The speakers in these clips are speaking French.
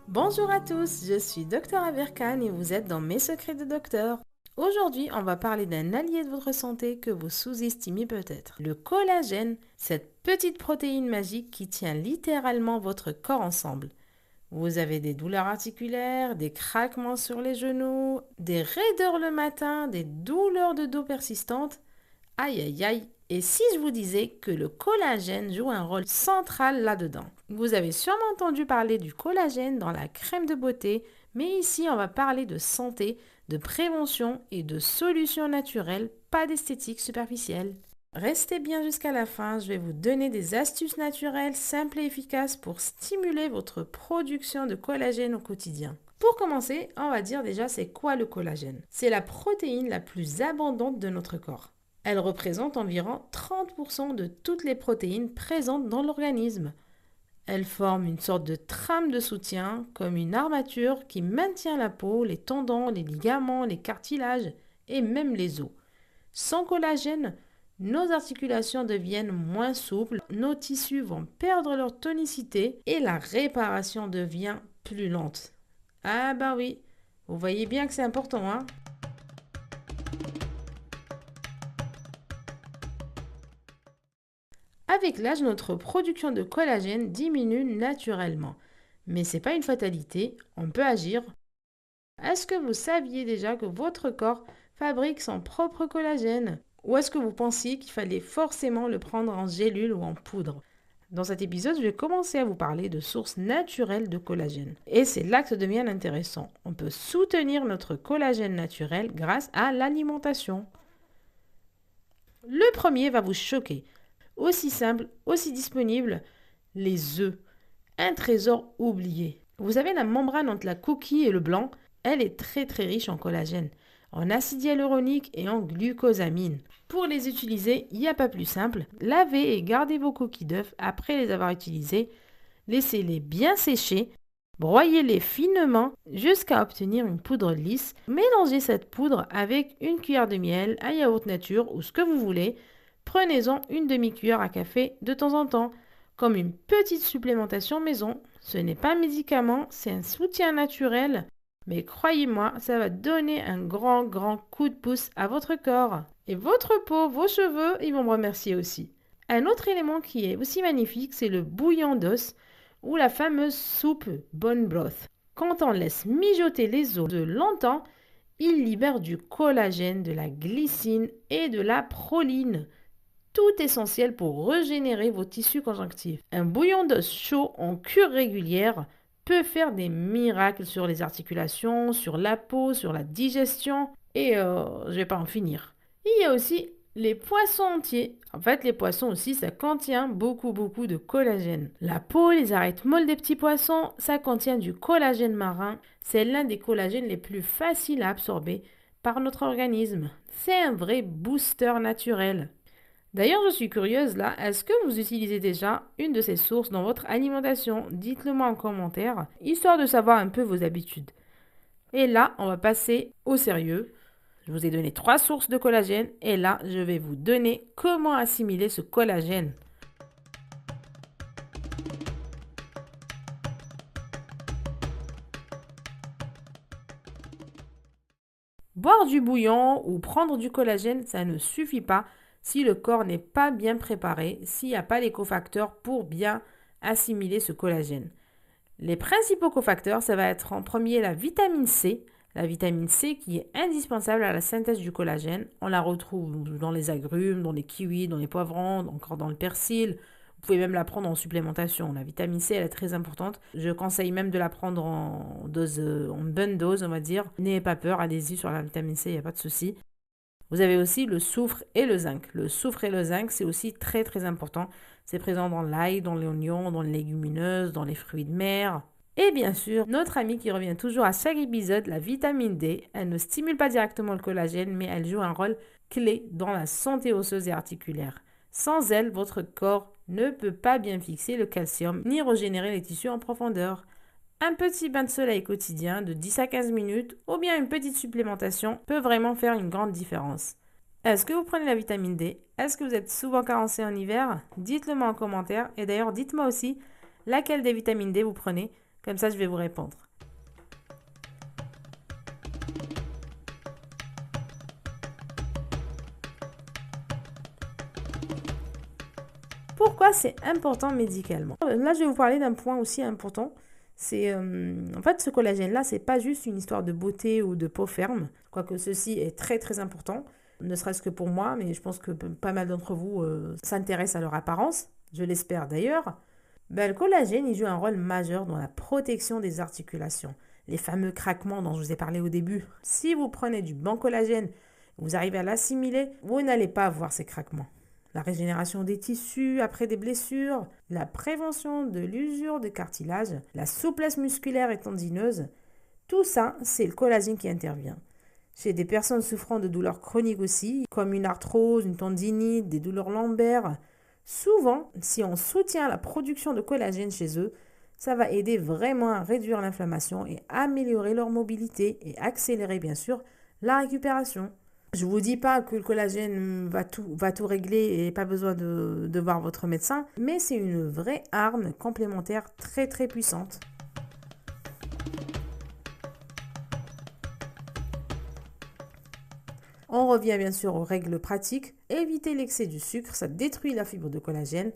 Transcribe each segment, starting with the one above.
Bonjour à tous, je suis Dr Aberkan et vous êtes dans Mes secrets de docteur. Aujourd'hui, on va parler d'un allié de votre santé que vous sous-estimez peut-être. Le collagène, cette petite protéine magique qui tient littéralement votre corps ensemble. Vous avez des douleurs articulaires, des craquements sur les genoux, des raideurs le matin, des douleurs de dos persistantes. Aïe aïe aïe. Et si je vous disais que le collagène joue un rôle central là-dedans? Vous avez sûrement entendu parler du collagène dans la crème de beauté, mais ici on va parler de santé, de prévention et de solutions naturelles, pas d'esthétique superficielle. Restez bien jusqu'à la fin, je vais vous donner des astuces naturelles simples et efficaces pour stimuler votre production de collagène au quotidien. Pour commencer, on va dire déjà c'est quoi le collagène? C'est la protéine la plus abondante de notre corps. Elle représente environ 30% de toutes les protéines présentes dans l'organisme. Elle forme une sorte de trame de soutien, comme une armature qui maintient la peau, les tendons, les ligaments, les cartilages et même les os. Sans collagène, nos articulations deviennent moins souples, nos tissus vont perdre leur tonicité et la réparation devient plus lente. Ah bah oui, vous voyez bien que c'est important, hein? Avec l'âge, notre production de collagène diminue naturellement. Mais ce n'est pas une fatalité, on peut agir. Est-ce que vous saviez déjà que votre corps fabrique son propre collagène? Ou est-ce que vous pensiez qu'il fallait forcément le prendre en gélule ou en poudre? Dans cet épisode, je vais commencer à vous parler de sources naturelles de collagène. Et c'est là que ça devient intéressant. On peut soutenir notre collagène naturel grâce à l'alimentation. Le premier va vous choquer. Aussi simple, aussi disponible, les œufs. Un trésor oublié. Vous avez la membrane entre la coquille et le blanc. Elle est très très riche en collagène, en acide hyaluronique et en glucosamine. Pour les utiliser, il n'y a pas plus simple. Lavez et gardez vos coquilles d'œufs après les avoir utilisées. Laissez-les bien sécher. Broyez-les finement jusqu'à obtenir une poudre lisse. Mélangez cette poudre avec une cuillère de miel, un yaourt nature ou ce que vous voulez. Prenez-en une demi-cuillère à café de temps en temps, comme une petite supplémentation maison. Ce n'est pas un médicament, c'est un soutien naturel, mais croyez-moi, ça va donner un grand coup de pouce à votre corps. Et votre peau, vos cheveux, ils vont me remercier aussi. Un autre élément qui est aussi magnifique, c'est le bouillon d'os ou la fameuse soupe bone broth. Quand on laisse mijoter les os de longtemps, il libère du collagène, de la glycine et de la proline. Tout essentiel pour régénérer vos tissus conjonctifs. Un bouillon d'os chaud en cure régulière peut faire des miracles sur les articulations, sur la peau, sur la digestion et je vais pas en finir. Il y a aussi les poissons entiers. En fait, les poissons aussi, ça contient beaucoup de collagène. La peau, les arêtes molles des petits poissons, ça contient du collagène marin. C'est l'un des collagènes les plus faciles à absorber par notre organisme. C'est un vrai booster naturel. D'ailleurs, je suis curieuse là, est-ce que vous utilisez déjà une de ces sources dans votre alimentation? Dites-le moi en commentaire, histoire de savoir un peu vos habitudes. Et là, on va passer au sérieux. Je vous ai donné 3 sources de collagène et là, je vais vous donner comment assimiler ce collagène. Boire du bouillon ou prendre du collagène, ça ne suffit pas si le corps n'est pas bien préparé, s'il n'y a pas les cofacteurs pour bien assimiler ce collagène. Les principaux cofacteurs, ça va être en premier la vitamine C. La vitamine C qui est indispensable à la synthèse du collagène. On la retrouve dans les agrumes, dans les kiwis, dans les poivrons, encore dans le persil. Vous pouvez même la prendre en supplémentation. La vitamine C, elle est très importante. Je conseille même de la prendre en dose, en bonne dose, on va dire. N'ayez pas peur, allez-y sur la vitamine C, il n'y a pas de souci. Vous avez aussi le soufre et le zinc. Le soufre et le zinc, c'est aussi très important. C'est présent dans l'ail, dans l'oignon, dans les légumineuses, dans les fruits de mer. Et bien sûr, notre amie qui revient toujours à chaque épisode, la vitamine D. Elle ne stimule pas directement le collagène, mais elle joue un rôle clé dans la santé osseuse et articulaire. Sans elle, votre corps ne peut pas bien fixer le calcium ni régénérer les tissus en profondeur. Un petit bain de soleil quotidien de 10 à 15 minutes ou bien une petite supplémentation peut vraiment faire une grande différence. Est-ce que vous prenez la vitamine D? Est-ce que vous êtes souvent carencé en hiver? Dites-le moi en commentaire et d'ailleurs dites-moi aussi laquelle des vitamines D vous prenez. Comme ça, je vais vous répondre. Pourquoi c'est important médicalement? Là, je vais vous parler d'un point aussi important. C'est en fait ce collagène-là, c'est pas juste une histoire de beauté ou de peau ferme, quoique ceci est très très important, ne serait-ce que pour moi, mais je pense que pas mal d'entre vous s'intéressent à leur apparence, je l'espère d'ailleurs. Ben, le collagène, il joue un rôle majeur dans la protection des articulations. Les fameux craquements dont je vous ai parlé au début. Si vous prenez du bon collagène, vous arrivez à l'assimiler, vous n'allez pas avoir ces craquements. La régénération des tissus après des blessures, la prévention de l'usure des cartilages, la souplesse musculaire et tendineuse, tout ça, c'est le collagène qui intervient. Chez des personnes souffrant de douleurs chroniques aussi, comme une arthrose, une tendinite, des douleurs lombaires, souvent, si on soutient la production de collagène chez eux, ça va aider vraiment à réduire l'inflammation et améliorer leur mobilité et accélérer bien sûr la récupération. Je ne vous dis pas que le collagène va tout régler et pas besoin de voir votre médecin, mais c'est une vraie arme complémentaire très très puissante. On revient bien sûr aux règles pratiques. Évitez l'excès du sucre, ça détruit la fibre de collagène.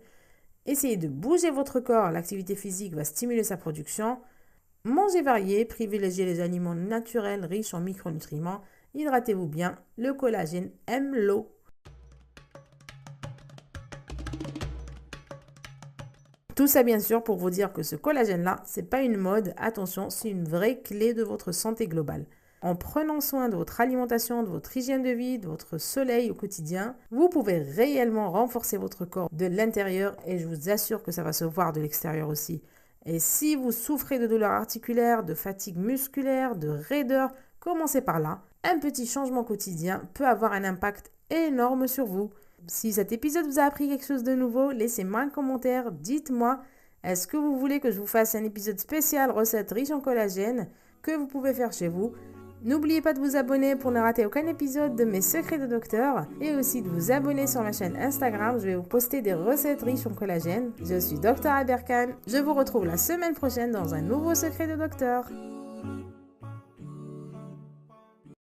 Essayez de bouger votre corps, l'activité physique va stimuler sa production. Mangez varié, privilégiez les aliments naturels riches en micronutriments. Hydratez-vous bien, le collagène aime l'eau. Tout ça bien sûr pour vous dire que ce collagène-là, c'est pas une mode, attention, c'est une vraie clé de votre santé globale. En prenant soin de votre alimentation, de votre hygiène de vie, de votre soleil au quotidien, vous pouvez réellement renforcer votre corps de l'intérieur et je vous assure que ça va se voir de l'extérieur aussi. Et si vous souffrez de douleurs articulaires, de fatigue musculaire, de raideur, commencez par là. Un petit changement quotidien peut avoir un impact énorme sur vous. Si cet épisode vous a appris quelque chose de nouveau, laissez-moi un commentaire, dites-moi, est-ce que vous voulez que je vous fasse un épisode spécial recette riche en collagène que vous pouvez faire chez vous? N'oubliez pas de vous abonner pour ne rater aucun épisode de mes secrets de docteur et aussi de vous abonner sur ma chaîne Instagram. Je vais vous poster des recettes riches en collagène. Je suis Dr Aberkan. Je vous retrouve la semaine prochaine dans un nouveau secret de docteur.